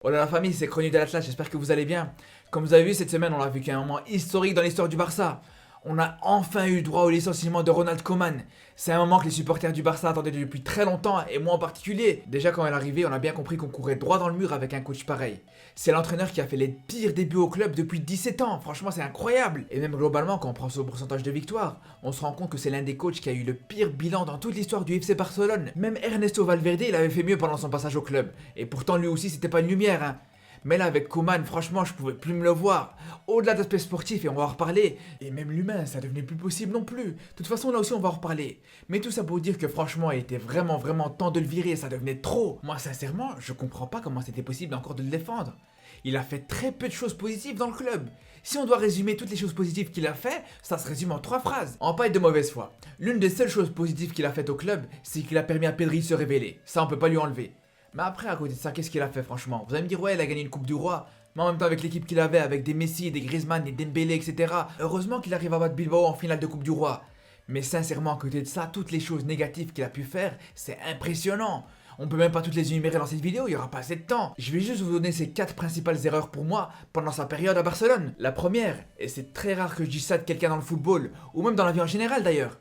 Oh là la famille, c'est Chronique de l'Atlas, j'espère que vous allez bien. Comme vous avez vu cette semaine, on a vécu un moment historique dans l'histoire du Barça. On a enfin eu droit au licenciement de Ronald Koeman. C'est un moment que les supporters du Barça attendaient depuis très longtemps, et moi en particulier. Déjà quand elle est arrivée, on a bien compris qu'on courait droit dans le mur avec un coach pareil. C'est l'entraîneur qui a fait les pires débuts au club depuis 17 ans, franchement c'est incroyable. Et même globalement, quand on prend son pourcentage de victoires, on se rend compte que c'est l'un des coachs qui a eu le pire bilan dans toute l'histoire du FC Barcelone. Même Ernesto Valverde, il avait fait mieux pendant son passage au club. Et pourtant lui aussi c'était pas une lumière, hein. Mais là, avec Koeman, franchement, je pouvais plus me le voir. Au-delà de l'aspect sportif, et on va en reparler, et même l'humain, ça devenait plus possible non plus. De toute façon, là aussi, on va en reparler. Mais tout ça pour dire que franchement, il était vraiment temps de le virer, ça devenait trop. Moi, sincèrement, je comprends pas comment c'était possible encore de le défendre. Il a fait très peu de choses positives dans le club. Si on doit résumer toutes les choses positives qu'il a fait, ça se résume en 3 phrases. En pas être de mauvaise foi. L'une des seules choses positives qu'il a faites au club, c'est qu'il a permis à Pedri de se révéler. Ça, on peut pas lui enlever. Mais après, à côté de ça, qu'est-ce qu'il a fait franchement? Vous allez me dire, ouais, il a gagné une Coupe du Roi. Mais en même temps, avec l'équipe qu'il avait, avec des Messi, des Griezmann, des Dembélé, etc. Heureusement qu'il arrive à battre Bilbao en finale de Coupe du Roi. Mais sincèrement, à côté de ça, toutes les choses négatives qu'il a pu faire, c'est impressionnant. On peut même pas toutes les énumérer dans cette vidéo, il y aura pas assez de temps. Je vais juste vous donner ces 4 principales erreurs pour moi pendant sa période à Barcelone. La première, et c'est très rare que je dise ça de quelqu'un dans le football, ou même dans la vie en général d'ailleurs,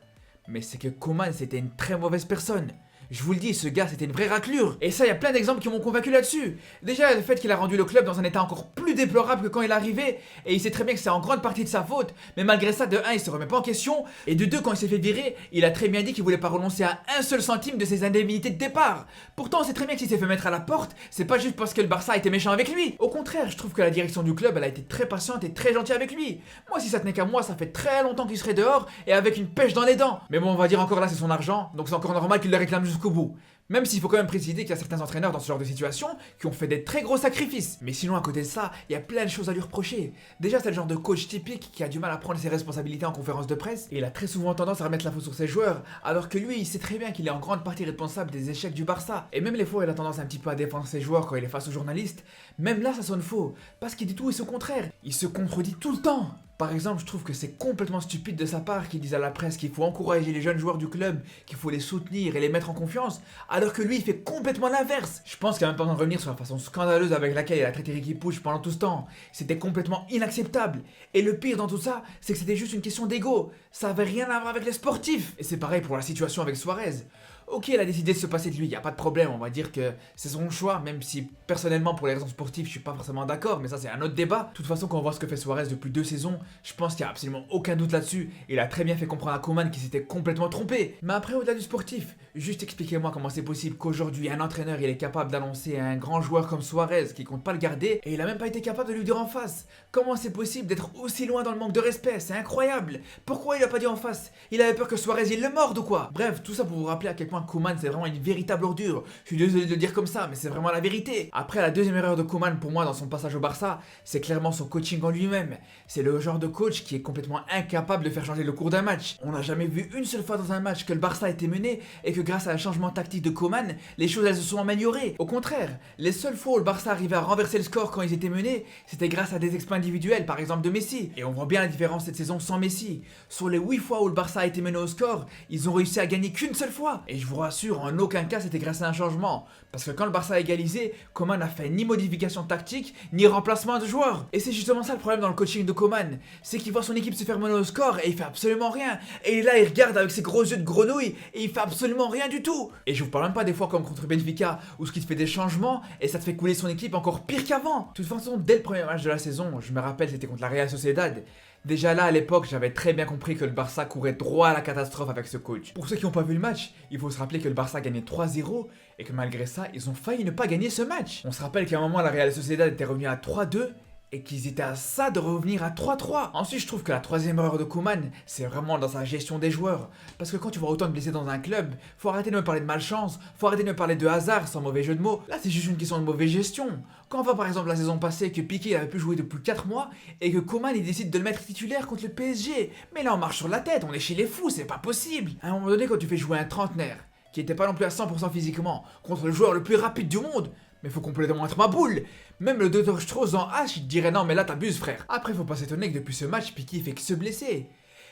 mais c'est que Koeman c'était une très mauvaise personne. Je vous le dis, ce gars c'était une vraie raclure. Et ça, il y a plein d'exemples qui m'ont convaincu là-dessus. Déjà, le fait qu'il a rendu le club dans un état encore plus déplorable que quand il est arrivé. Et il sait très bien que c'est en grande partie de sa faute. Mais malgré ça, de 1, il se remet pas en question. Et de 2, quand il s'est fait virer, il a très bien dit qu'il voulait pas renoncer à un seul centime de ses indemnités de départ. Pourtant, on sait très bien que s'il s'est fait mettre à la porte, c'est pas juste parce que le Barça était méchant avec lui. Au contraire, je trouve que la direction du club, elle a été très patiente et très gentille avec lui. Moi, si ça tenait qu'à moi, ça fait très longtemps qu'il serait dehors et avec une pêche dans les dents. Mais bon, on va dire encore là, c'est son argent. Donc c'est encore normal qu'il le réclame jusqu'au bout. Même s'il faut quand même préciser qu'il y a certains entraîneurs dans ce genre de situation qui ont fait des très gros sacrifices. Mais sinon, à côté de ça, il y a plein de choses à lui reprocher. Déjà, c'est le genre de coach typique qui a du mal à prendre ses responsabilités en conférence de presse et il a très souvent tendance à remettre la faute sur ses joueurs, alors que lui, il sait très bien qu'il est en grande partie responsable des échecs du Barça. Et même les fois où il a tendance un petit peu à défendre ses joueurs quand il est face aux journalistes, même là, ça sonne faux, parce qu'il dit tout et son contraire. Il se contredit tout le temps. Par exemple, je trouve que c'est complètement stupide de sa part qu'il dise à la presse qu'il faut encourager les jeunes joueurs du club, qu'il faut les soutenir et les mettre en confiance, alors que lui il fait complètement l'inverse. Je pense qu'il a même pas besoin de revenir sur la façon scandaleuse avec laquelle il a traité Ricky Puig pendant tout ce temps. C'était complètement inacceptable. Et le pire dans tout ça, c'est que c'était juste une question d'ego. Ça avait rien à voir avec les sportifs. Et c'est pareil pour la situation avec Suarez. Ok, il a décidé de se passer de lui, y a pas de problème, on va dire que c'est son choix, même si personnellement pour les raisons sportives je suis pas forcément d'accord, mais ça c'est un autre débat. De toute façon, quand on voit ce que fait Suarez depuis 2 saisons, je pense qu'il y a absolument aucun doute là-dessus. Il a très bien fait comprendre à Koeman qu'il s'était complètement trompé. Mais après, au-delà du sportif, juste expliquez-moi comment c'est possible qu'aujourd'hui un entraîneur il est capable d'annoncer à un grand joueur comme Suarez qui compte pas le garder et il a même pas été capable de lui dire en face. Comment c'est possible d'être aussi loin dans le manque de respect? C'est incroyable. Pourquoi il a pas dit en face? Il avait peur que Suarez il le morde ou quoi? Bref, tout ça pour vous rappeler à quel point Koeman c'est vraiment une véritable ordure. Je suis désolé de le dire comme ça, mais c'est vraiment la vérité. Après, la deuxième erreur de Koeman pour moi dans son passage au Barça, c'est clairement son coaching en lui-même. C'est le genre de coach qui est complètement incapable de faire changer le cours d'un match. On n'a jamais vu une seule fois dans un match que le Barça était mené et que grâce à un changement tactique de Koeman, les choses elles se sont améliorées. Au contraire, les seules fois où le Barça arrivait à renverser le score quand ils étaient menés, c'était grâce à des exploits individuels, par exemple de Messi. Et on voit bien la différence cette saison sans Messi. Sur les 8 fois où le Barça a été mené au score, ils ont réussi à gagner qu'une seule fois. Et je vous rassure, en aucun cas c'était grâce à un changement. Parce que quand le Barça a égalisé, Koeman n'a fait ni modification tactique, ni remplacement de joueurs. Et c'est justement ça le problème dans le coaching de Koeman. C'est qu'il voit son équipe se faire mener au score et il fait absolument rien. Et là il regarde avec ses gros yeux de grenouille et il fait absolument rien du tout. Et je vous parle même pas des fois comme contre Benfica où ce qui te fait des changements et ça te fait couler son équipe encore pire qu'avant. De toute façon, dès le premier match de la saison, je me rappelle c'était contre la Real Sociedad. Déjà là, à l'époque, j'avais très bien compris que le Barça courait droit à la catastrophe avec ce coach. Pour ceux qui n'ont pas vu le match, il faut se rappeler que le Barça gagnait 3-0 et que malgré ça, ils ont failli ne pas gagner ce match. On se rappelle qu'à un moment, la Real Sociedad était revenue à 3-2 et qu'ils étaient à ça de revenir à 3-3. Ensuite, je trouve que la troisième erreur de Koeman, c'est vraiment dans sa gestion des joueurs. Parce que quand tu vois autant de blessés dans un club, faut arrêter de me parler de malchance, faut arrêter de me parler de hasard, sans mauvais jeu de mots. Là, c'est juste une question de mauvaise gestion. Quand on voit par exemple la saison passée que Piqué avait pu jouer depuis 4 mois et que Koeman il décide de le mettre titulaire contre le PSG. Mais là, on marche sur la tête, on est chez les fous, c'est pas possible. À un moment donné, quand tu fais jouer un trentenaire, qui était pas non plus à 100% physiquement, contre le joueur le plus rapide du monde, mais faut complètement être ma boule. Même le Dr Strauss en H, il te dirait non mais là t'abuses frère. Après faut pas s'étonner que depuis ce match, Piqué fait que se blesser.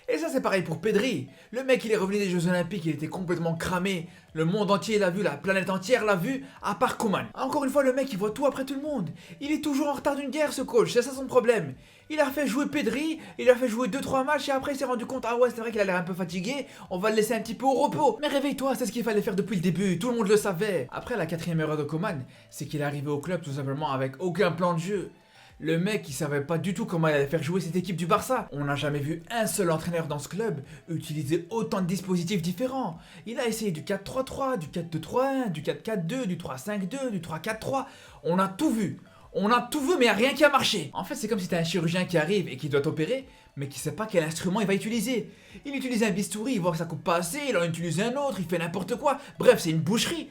Et ça c'est pareil pour Pedri. Le mec il est revenu des Jeux Olympiques, il était complètement cramé. Le monde entier l'a vu, la planète entière l'a vu, à part Coman. Encore une fois le mec il voit tout après tout le monde. Il est toujours en retard d'une guerre ce coach, c'est ça son problème. Il a fait jouer Pedri, il a fait jouer 2-3 matchs et après il s'est rendu compte, ah ouais c'est vrai qu'il a l'air un peu fatigué, on va le laisser un petit peu au repos. Mais réveille-toi, c'est ce qu'il fallait faire depuis le début, tout le monde le savait. Après la quatrième erreur de Coman, c'est qu'il est arrivé au club tout simplement avec aucun plan de jeu. Le mec il savait pas du tout comment il allait faire jouer cette équipe du Barça. On n'a jamais vu un seul entraîneur dans ce club utiliser autant de dispositifs différents. Il a essayé du 4-3-3, du 4-2-3-1, du 4-4-2, du 3-5-2, du 3-4-3. On a tout vu. On a tout vu mais y a rien qui a marché. En fait c'est comme si t'as un chirurgien qui arrive et qui doit t'opérer mais qui sait pas quel instrument il va utiliser. Il utilise un bistouri, il voit que ça coupe pas assez, il en utilise un autre, il fait n'importe quoi. Bref c'est une boucherie.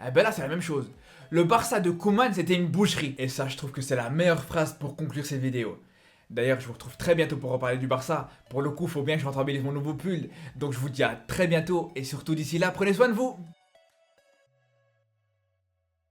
Eh ben là c'est la même chose. Le Barça de Koeman c'était une boucherie. Et ça je trouve que c'est la meilleure phrase pour conclure cette vidéo. D'ailleurs je vous retrouve très bientôt pour reparler du Barça. Pour le coup faut bien que je rentabilise mon nouveau pull. Donc je vous dis à très bientôt et surtout d'ici là prenez soin de vous.